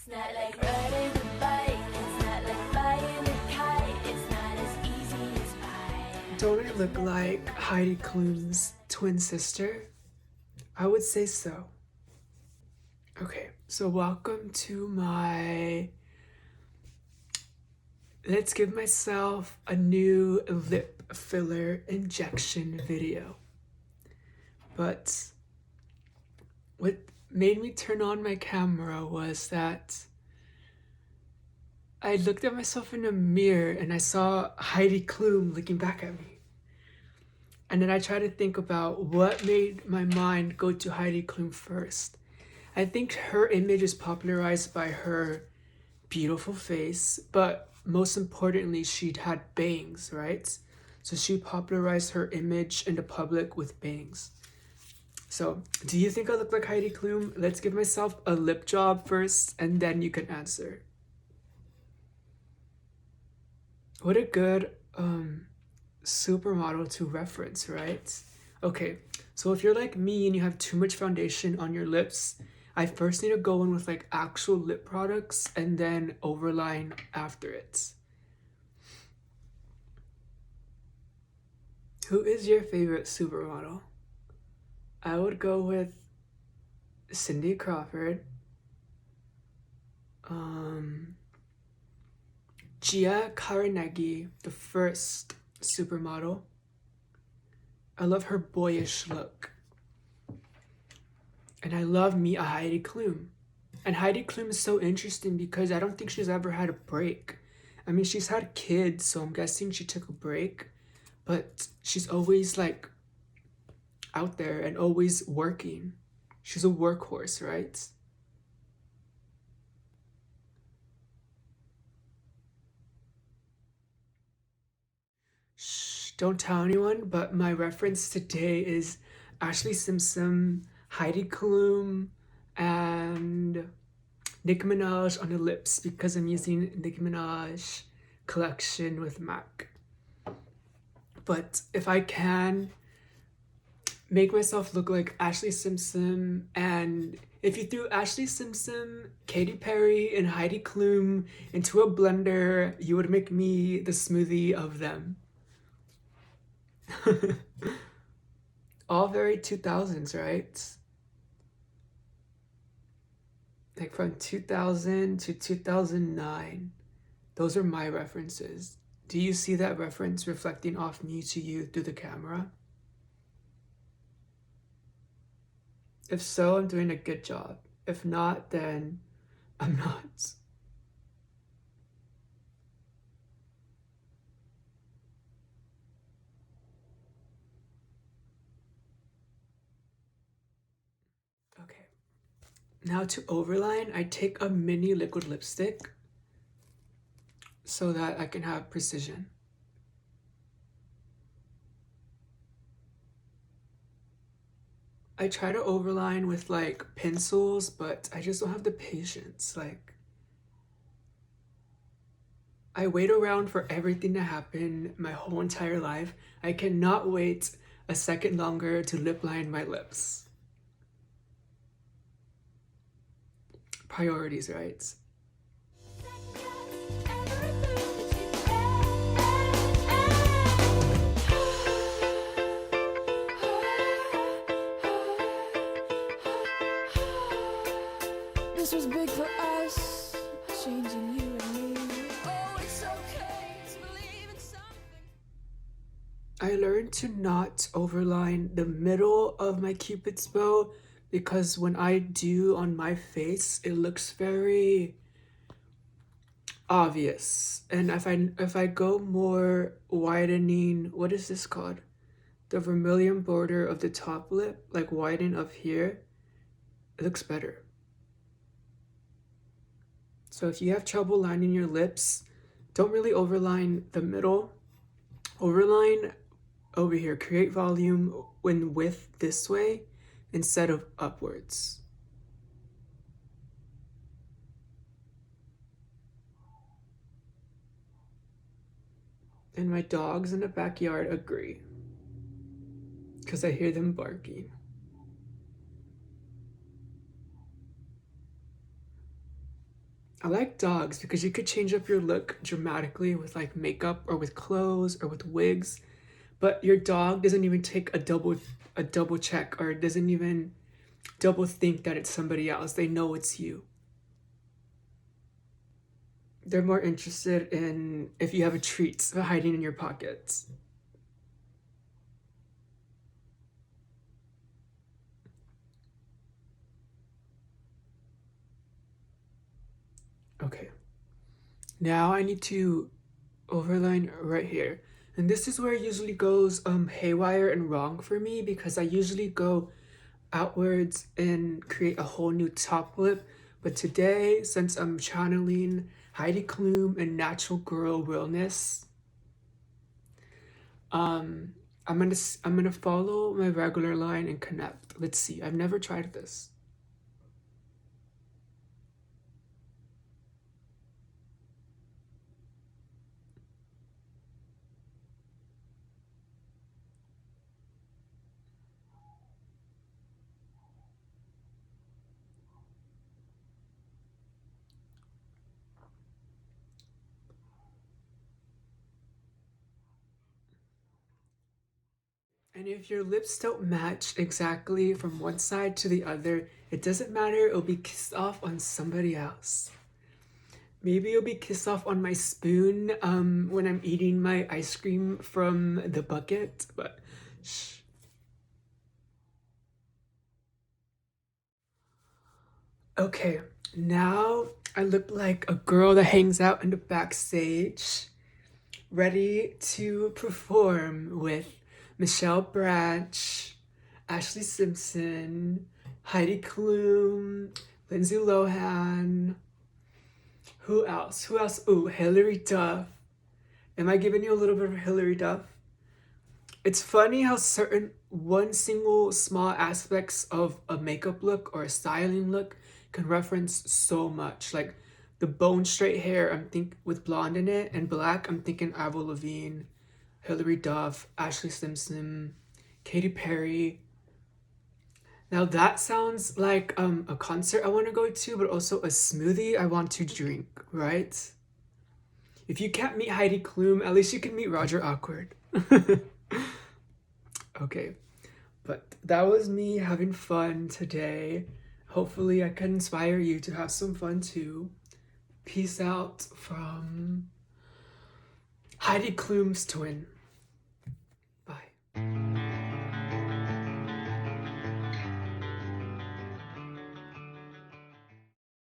It's not like riding a bike, it's not like flying a kite, it's not as easy as pie. Don't I look like Heidi Klum's twin sister? I would say so. Okay, so welcome to my let's give myself a new lip filler injection video. But what made me turn on my camera was that I looked at myself in a mirror and I saw Heidi Klum looking back at me. And then I tried to think about what made my mind go to Heidi Klum first. I think her image is popularized by her beautiful face, but most importantly, she'd had bangs, right? So she popularized her image in the public with bangs. So, do you think I look like Heidi Klum? Let's give myself a lip job first, and then you can answer. What a good supermodel to reference, right? Okay, so if you're like me and you have too much foundation on your lips, I first need to go in with like actual lip products and then overline after it. Who is your favorite supermodel? I would go with Cindy Crawford, Gia Karanegi, the first supermodel. I love her boyish look. And I love me a Heidi Klum. And Heidi Klum is so interesting because I don't think she's ever had a break. I mean, she's had kids, so I'm guessing she took a break. But she's always like out there and always working. She's a workhorse, right? Shh, don't tell anyone, but my reference today is Ashley Simpson, Heidi Klum, and Nicki Minaj on the lips because I'm using Nicki Minaj collection with MAC. But if I can make myself look like Ashley Simpson, and if you threw Ashley Simpson, Katy Perry, and Heidi Klum into a blender, you would make me the smoothie of them. All very 2000s, right? Like from 2000 to 2009. Those are my references. Do you see that reference reflecting off me to you through the camera? If so, I'm doing a good job. If not, then I'm not. Okay. Now to overline, I take a mini liquid lipstick so that I can have precision. I try to overline with like pencils, but I just don't have the patience. Like, I wait around for everything to happen my whole entire life. I cannot wait a second longer to lip line my lips. Priorities, right? This was big for us, changing you and me. Oh, it's okay to believe in something. I learned to not overline the middle of my Cupid's bow because when I do on my face, it looks very obvious. And if I go more widening, what is this called? The vermilion border of the top lip, like widen up here, it looks better. So if you have trouble lining your lips, don't really overline the middle. Overline over here, create volume when width this way instead of upwards. And my dogs in the backyard agree because I hear them barking. I like dogs because you could change up your look dramatically with like makeup or with clothes or with wigs, but your dog doesn't even take a double check, or doesn't even double think that it's somebody else. They know it's you. They're more interested in if you have a treat hiding in your pockets. Okay. Now I need to overline right here. And this is where it usually goes haywire and wrong for me, because I usually go outwards and create a whole new top lip. But today, since I'm channeling Heidi Klum and natural girl realness, um, I'm gonna follow my regular line and connect. Let's see. I've never tried this. And if your lips don't match exactly from one side to the other, it doesn't matter, it'll be kissed off on somebody else. Maybe it'll be kissed off on my spoon when I'm eating my ice cream from the bucket, but shh. Okay, now I look like a girl that hangs out in the backstage, ready to perform with Michelle Branch, Ashley Simpson, Heidi Klum, Lindsay Lohan. Who else? Who else? Ooh, Hilary Duff. Am I giving you a little bit of Hilary Duff? It's funny how certain one single small aspects of a makeup look or a styling look can reference so much. Like the bone straight hair, I'm think with blonde in it, and black, I'm thinking Avril Lavigne, Hilary Duff, Ashley Simpson, Katy Perry. Now that sounds like a concert I want to go to, but also a smoothie I want to drink, right? If you can't meet Heidi Klum, at least you can meet Roger Awkward. Okay, but that was me having fun today. Hopefully I can inspire you to have some fun too. Peace out from Heidi Klum's twin. Bye.